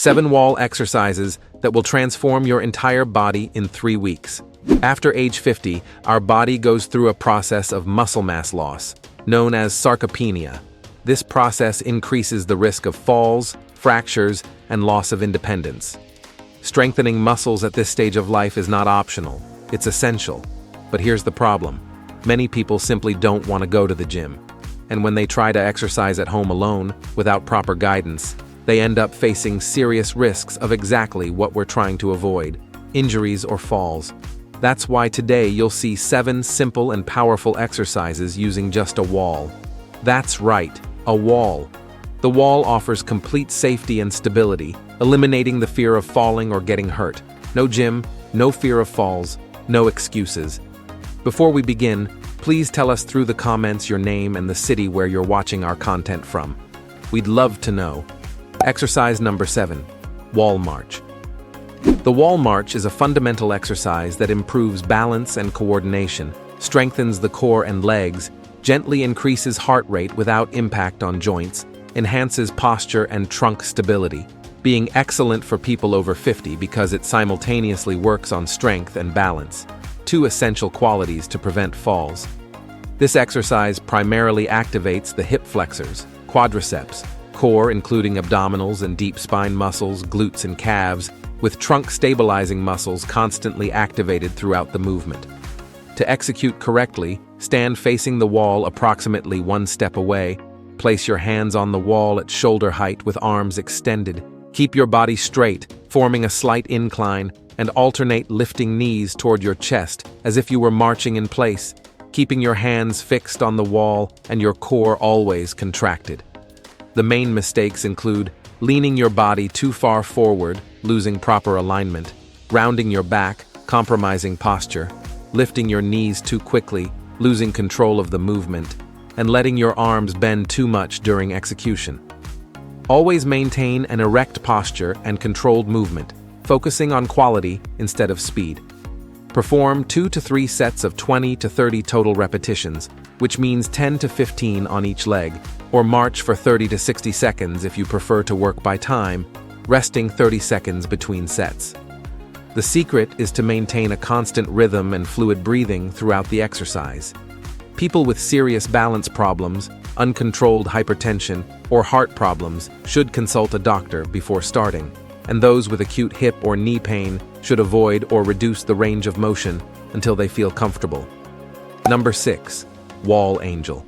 7 wall exercises that will transform your entire body in 3 weeks. After age 50, our body goes through a process of muscle mass loss, known as sarcopenia. This process increases the risk of falls, fractures, and loss of independence. Strengthening muscles at this stage of life is not optional, it's essential. But here's the problem. Many people simply don't want to go to the gym. And when they try to exercise at home alone, without proper guidance, they end up facing serious risks of exactly what we're trying to avoid: injuries or falls. That's why today you'll see 7 simple and powerful exercises using just a wall. That's right, a wall. The wall offers complete safety and stability, eliminating the fear of falling or getting hurt. No gym, no fear of falls, no excuses. Before we begin, please tell us through the comments your name and the city where you're watching our content from. We'd love to know. Exercise number 7, Wall March. The wall march is a fundamental exercise that improves balance and coordination, strengthens the core and legs, gently increases heart rate without impact on joints, enhances posture and trunk stability, being excellent for people over 50 because it simultaneously works on strength and balance, 2 essential qualities to prevent falls. This exercise primarily activates the hip flexors, quadriceps, core including abdominals and deep spine muscles, glutes and calves, with trunk stabilizing muscles constantly activated throughout the movement. To execute correctly, stand facing the wall approximately 1 step away. Place your hands on the wall at shoulder height with arms extended. Keep your body straight, forming a slight incline, and alternate lifting knees toward your chest as if you were marching in place, keeping your hands fixed on the wall and your core always contracted. The main mistakes include leaning your body too far forward, losing proper alignment, rounding your back, compromising posture, lifting your knees too quickly, losing control of the movement, and letting your arms bend too much during execution. Always maintain an erect posture and controlled movement, focusing on quality instead of speed. Perform 2 to 3 sets of 20 to 30 total repetitions, which means 10 to 15 on each leg, or march for 30 to 60 seconds if you prefer to work by time, resting 30 seconds between sets. The secret is to maintain a constant rhythm and fluid breathing throughout the exercise. People with serious balance problems, uncontrolled hypertension, or heart problems should consult a doctor before starting, and those with acute hip or knee pain should avoid or reduce the range of motion until they feel comfortable. Number 6, Wall Angel.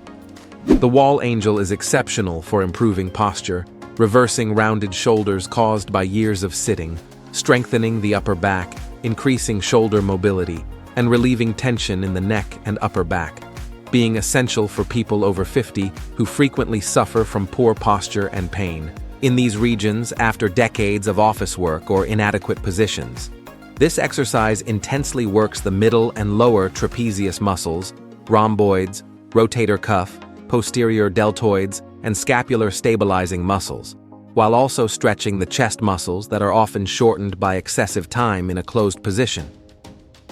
The Wall Angel is exceptional for improving posture, reversing rounded shoulders caused by years of sitting, strengthening the upper back, increasing shoulder mobility, and relieving tension in the neck and upper back, being essential for people over 50 who frequently suffer from poor posture and pain in these regions after decades of office work or inadequate positions. This exercise intensely works the middle and lower trapezius muscles, rhomboids, rotator cuff, posterior deltoids, and scapular stabilizing muscles, while also stretching the chest muscles that are often shortened by excessive time in a closed position.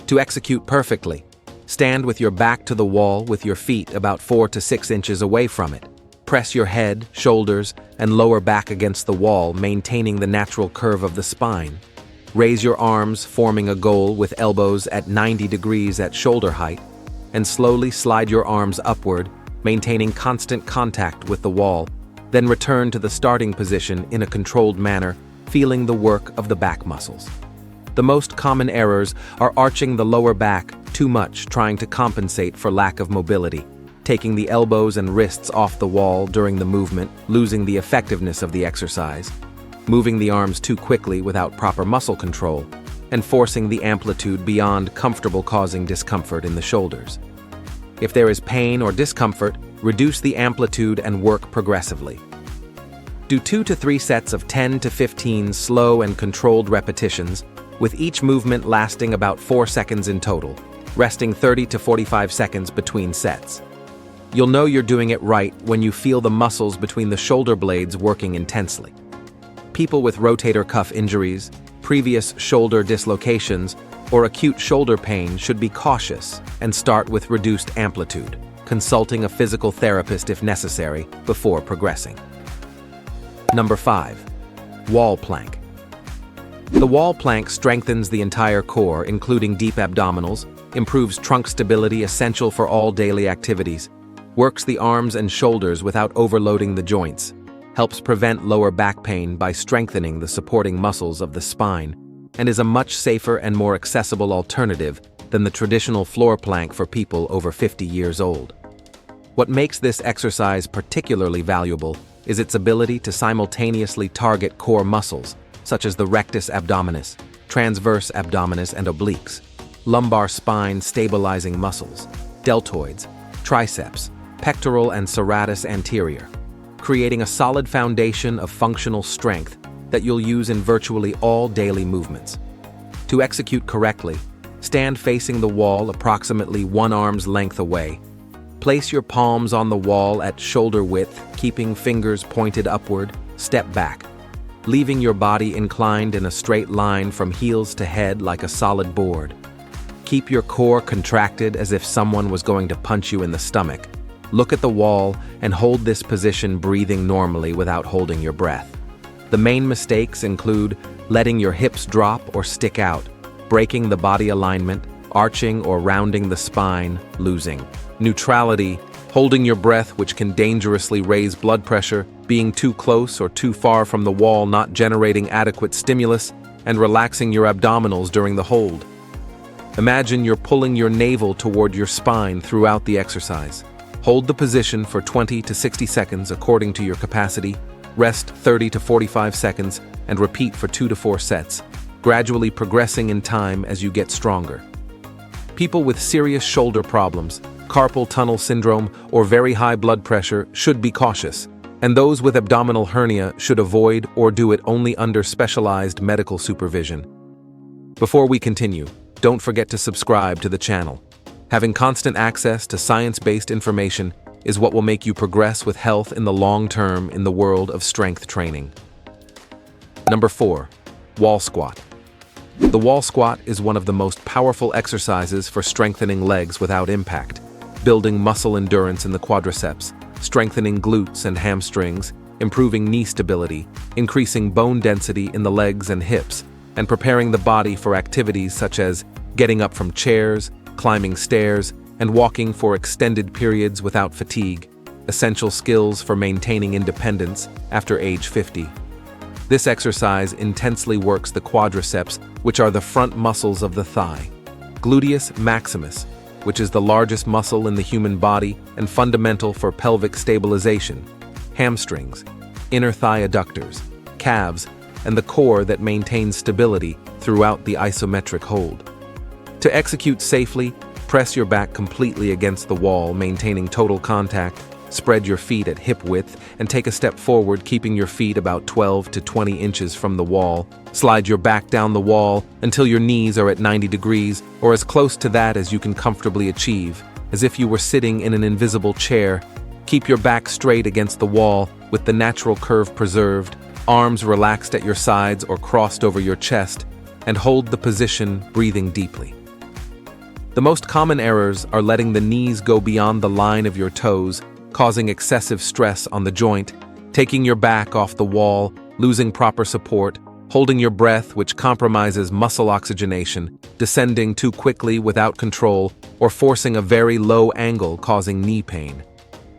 To execute perfectly, stand with your back to the wall with your feet about 4 to 6 inches away from it. Press your head, shoulders, and lower back against the wall, maintaining the natural curve of the spine. Raise your arms, forming a goal with elbows at 90 degrees at shoulder height, and slowly slide your arms upward, maintaining constant contact with the wall. Then return to the starting position in a controlled manner, feeling the work of the back muscles. The most common errors are arching the lower back too much, trying to compensate for lack of mobility, taking the elbows and wrists off the wall during the movement, losing the effectiveness of the exercise, moving the arms too quickly without proper muscle control, and forcing the amplitude beyond comfortable, causing discomfort in the shoulders. If there is pain or discomfort, reduce the amplitude and work progressively. Do 2 to 3 sets of 10 to 15 slow and controlled repetitions, with each movement lasting about 4 seconds in total, resting 30 to 45 seconds between sets. You'll know you're doing it right when you feel the muscles between the shoulder blades working intensely. People with rotator cuff injuries, previous shoulder dislocations, or acute shoulder pain should be cautious and start with reduced amplitude, consulting a physical therapist if necessary before progressing. Number 5. Wall plank. The wall plank strengthens the entire core, including deep abdominals, improves trunk stability essential for all daily activities, works the arms and shoulders without overloading the joints, helps prevent lower back pain by strengthening the supporting muscles of the spine, and is a much safer and more accessible alternative than the traditional floor plank for people over 50 years old. What makes this exercise particularly valuable is its ability to simultaneously target core muscles, such as the rectus abdominis, transverse abdominis and obliques, lumbar spine stabilizing muscles, deltoids, triceps, pectoral and serratus anterior, creating a solid foundation of functional strength that you'll use in virtually all daily movements. To execute correctly, stand facing the wall approximately 1 arm's length away. Place your palms on the wall at shoulder width, keeping fingers pointed upward. Step back, leaving your body inclined in a straight line from heels to head like a solid board. Keep your core contracted as if someone was going to punch you in the stomach. Look at the wall and hold this position, breathing normally without holding your breath. The main mistakes include letting your hips drop or stick out, breaking the body alignment, arching or rounding the spine, losing neutrality, holding your breath, which can dangerously raise blood pressure, being too close or too far from the wall, not generating adequate stimulus, and relaxing your abdominals during the hold. Imagine you're pulling your navel toward your spine throughout the exercise. Hold the position for 20 to 60 seconds according to your capacity, rest 30 to 45 seconds, and repeat for 2 to 4 sets, gradually progressing in time as you get stronger. People with serious shoulder problems, carpal tunnel syndrome, or very high blood pressure should be cautious, and those with abdominal hernia should avoid or do it only under specialized medical supervision. Before we continue, don't forget to subscribe to the channel. Having constant access to science-based information is what will make you progress with health in the long term in the world of strength training. Number 4. Wall squat. The wall squat is one of the most powerful exercises for strengthening legs without impact, building muscle endurance in the quadriceps, strengthening glutes and hamstrings, improving knee stability, increasing bone density in the legs and hips, and preparing the body for activities such as getting up from chairs, climbing stairs, and walking for extended periods without fatigue, essential skills for maintaining independence after age 50. This exercise intensely works the quadriceps, which are the front muscles of the thigh, gluteus maximus, which is the largest muscle in the human body and fundamental for pelvic stabilization, hamstrings, inner thigh adductors, calves, and the core that maintains stability throughout the isometric hold. To execute safely, press your back completely against the wall, maintaining total contact, spread your feet at hip width, and take a step forward, keeping your feet about 12 to 20 inches from the wall. Slide your back down the wall until your knees are at 90 degrees, or as close to that as you can comfortably achieve, as if you were sitting in an invisible chair. Keep your back straight against the wall with the natural curve preserved, arms relaxed at your sides or crossed over your chest, and hold the position, breathing deeply. The most common errors are letting the knees go beyond the line of your toes, causing excessive stress on the joint, taking your back off the wall, losing proper support, holding your breath, which compromises muscle oxygenation, descending too quickly without control, or forcing a very low angle causing knee pain.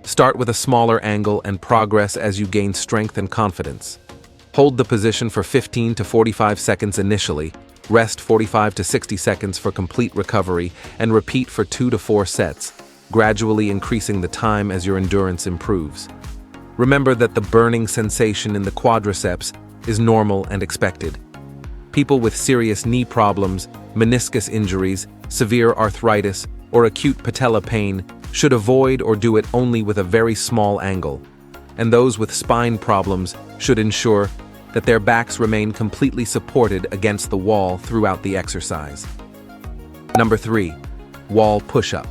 Start with a smaller angle and progress as you gain strength and confidence. Hold the position for 15 to 45 seconds initially, rest 45 to 60 seconds for complete recovery, and repeat for 2 to 4 sets, gradually increasing the time as your endurance improves. Remember that the burning sensation in the quadriceps is normal and expected. People with serious knee problems, meniscus injuries, severe arthritis, or acute patella pain should avoid or do it only with a very small angle, and those with spine problems should ensure that their backs remain completely supported against the wall throughout the exercise. Number 3. Wall push-up.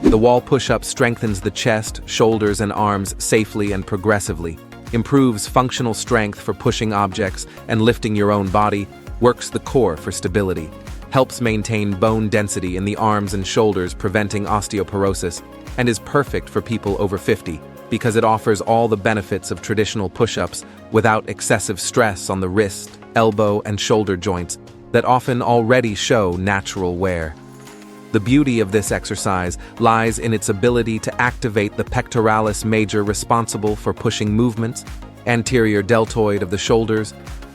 The wall push-up strengthens the chest, shoulders, and arms safely and progressively, improves functional strength for pushing objects and lifting your own body, works the core for stability, helps maintain bone density in the arms and shoulders, preventing osteoporosis, and is perfect for people over 50 because it offers all the benefits of traditional push-ups without excessive stress on the wrist, elbow, and shoulder joints that often already show natural wear. The beauty of this exercise lies in its ability to activate the pectoralis major responsible for pushing movements, anterior deltoid of the shoulders,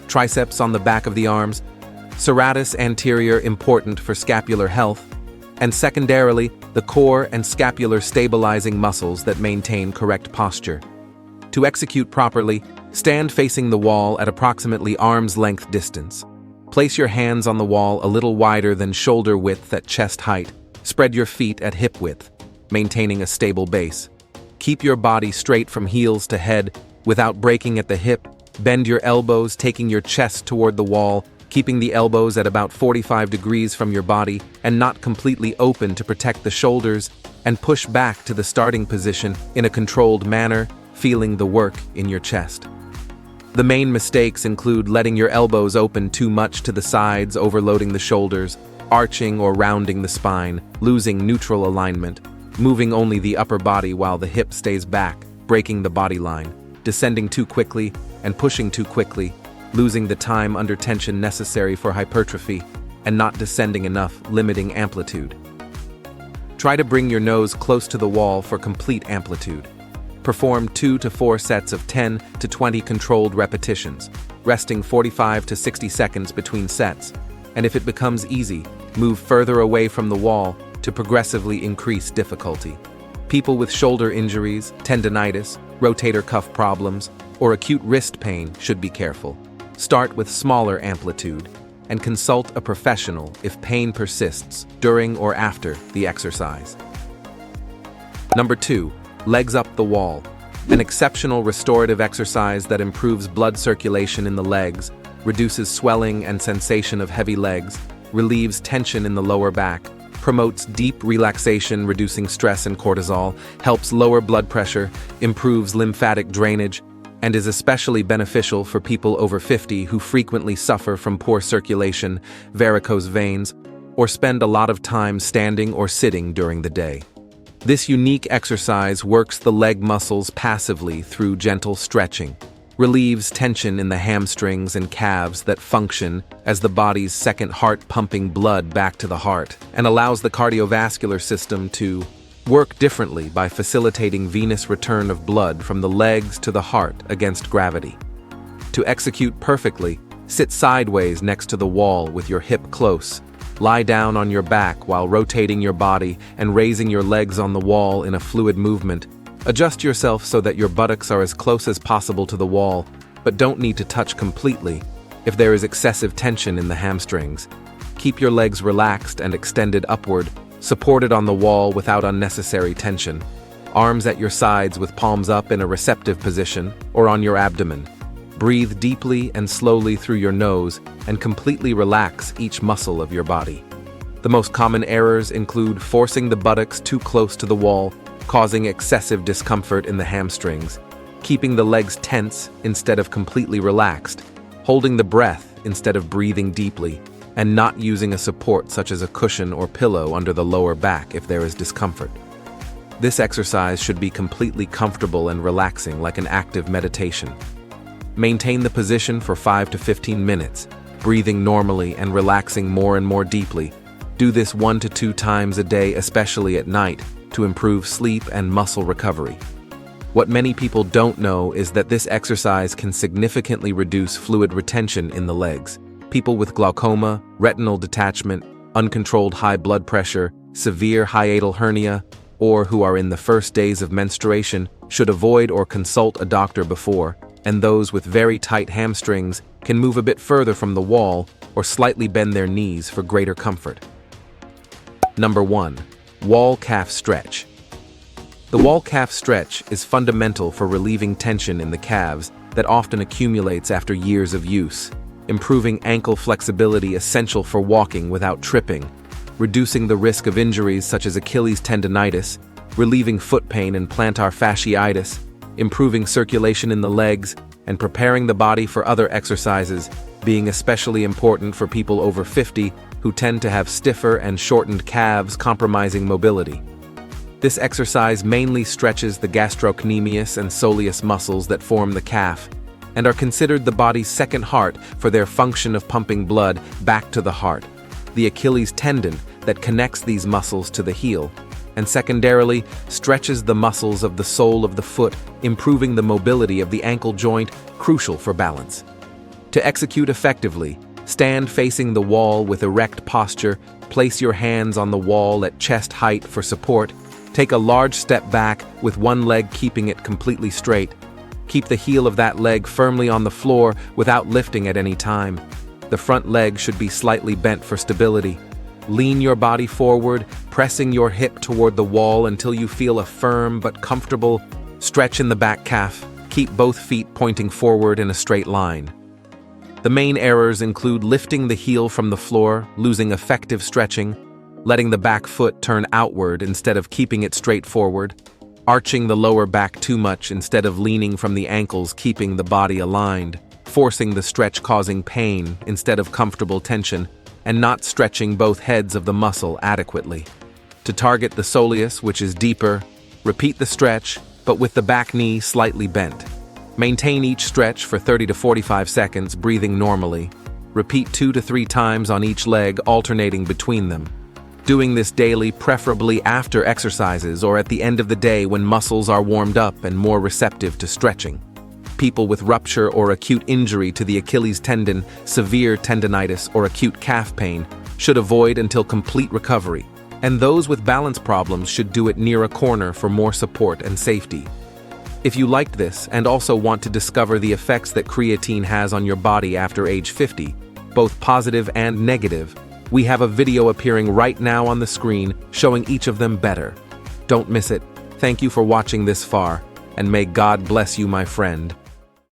triceps on the back of the arms, serratus anterior important for scapular health, and secondarily, the core and scapular stabilizing muscles that maintain correct posture. To execute properly, stand facing the wall at approximately arm's length distance. Place your hands on the wall a little wider than shoulder width at chest height. Spread your feet at hip width, maintaining a stable base. Keep your body straight from heels to head without breaking at the hip. Bend your elbows, taking your chest toward the wall, keeping the elbows at about 45 degrees from your body and not completely open to protect the shoulders, and push back to the starting position in a controlled manner, feeling the work in your chest. The main mistakes include letting your elbows open too much to the sides, overloading the shoulders, arching or rounding the spine, losing neutral alignment, moving only the upper body while the hip stays back, breaking the body line, descending too quickly and pushing too quickly, losing the time under tension necessary for hypertrophy, and not descending enough, limiting amplitude. Try to bring your nose close to the wall for complete amplitude. Perform 2 to 4 sets of 10 to 20 controlled repetitions, resting 45 to 60 seconds between sets, and if it becomes easy, move further away from the wall to progressively increase difficulty. People with shoulder injuries, tendinitis, rotator cuff problems, or acute wrist pain should be careful. Start with smaller amplitude and consult a professional if pain persists during or after the exercise. Number 2. Legs up the wall. An exceptional restorative exercise that improves blood circulation in the legs, reduces swelling and sensation of heavy legs, relieves tension in the lower back, promotes deep relaxation, reducing stress and cortisol, helps lower blood pressure, improves lymphatic drainage, and is especially beneficial for people over 50 who frequently suffer from poor circulation, varicose veins, or spend a lot of time standing or sitting during the day. This unique exercise works the leg muscles passively through gentle stretching, relieves tension in the hamstrings and calves that function as the body's second heart, pumping blood back to the heart, and allows the cardiovascular system to work differently by facilitating venous return of blood from the legs to the heart against gravity. To execute perfectly, sit sideways next to the wall with your hip close. Lie down on your back while rotating your body and raising your legs on the wall in a fluid movement. Adjust yourself so that your buttocks are as close as possible to the wall, but don't need to touch completely if there is excessive tension in the hamstrings. Keep your legs relaxed and extended upward, supported on the wall without unnecessary tension. Arms at your sides with palms up in a receptive position or on your abdomen. Breathe deeply and slowly through your nose and completely relax each muscle of your body. The most common errors include forcing the buttocks too close to the wall, causing excessive discomfort in the hamstrings, keeping the legs tense instead of completely relaxed, holding the breath instead of breathing deeply, and not using a support such as a cushion or pillow under the lower back if there is discomfort. This exercise should be completely comfortable and relaxing, like an active meditation. Maintain the position for 5 to 15 minutes, breathing normally and relaxing more and more deeply. Do this 1 to 2 times a day, especially at night, to improve sleep and muscle recovery. What many people don't know is that this exercise can significantly reduce fluid retention in the legs. People with glaucoma, retinal detachment, uncontrolled high blood pressure, severe hiatal hernia, or who are in the first days of menstruation should avoid or consult a doctor before, and those with very tight hamstrings can move a bit further from the wall or slightly bend their knees for greater comfort. Number 1. Wall calf stretch. The wall calf stretch is fundamental for relieving tension in the calves that often accumulates after years of use, improving ankle flexibility essential for walking without tripping, reducing the risk of injuries such as Achilles tendinitis, relieving foot pain and plantar fasciitis, improving circulation in the legs, and preparing the body for other exercises, being especially important for people over 50 who tend to have stiffer and shortened calves, compromising mobility. This exercise mainly stretches the gastrocnemius and soleus muscles that form the calf, and are considered the body's second heart for their function of pumping blood back to the heart, the Achilles tendon that connects these muscles to the heel, and secondarily stretches the muscles of the sole of the foot, improving the mobility of the ankle joint, crucial for balance. To execute effectively, stand facing the wall with erect posture, place your hands on the wall at chest height for support, take a large step back with one leg keeping it completely straight. Keep the heel of that leg firmly on the floor without lifting at any time. The front leg should be slightly bent for stability. Lean your body forward, pressing your hip toward the wall until you feel a firm but comfortable stretch in the back calf. Keep both feet pointing forward in a straight line. The main errors include lifting the heel from the floor, losing effective stretching, letting the back foot turn outward instead of keeping it straight forward, arching the lower back too much instead of leaning from the ankles, keeping the body aligned, forcing the stretch causing pain instead of comfortable tension, and not stretching both heads of the muscle adequately. To target the soleus, which is deeper, repeat the stretch, but with the back knee slightly bent. Maintain each stretch for 30 to 45 seconds, breathing normally. Repeat 2 to 3 times on each leg, alternating between them. Doing this daily, preferably after exercises or at the end of the day when muscles are warmed up and more receptive to stretching. People with rupture or acute injury to the Achilles tendon, severe tendinitis, or acute calf pain should avoid until complete recovery, and those with balance problems should do it near a corner for more support and safety. If you liked this and also want to discover the effects that creatine has on your body after age 50, both positive and negative, we have a video appearing right now on the screen showing each of them better. Don't miss it. Thank you for watching this far, and may God bless you, my friend.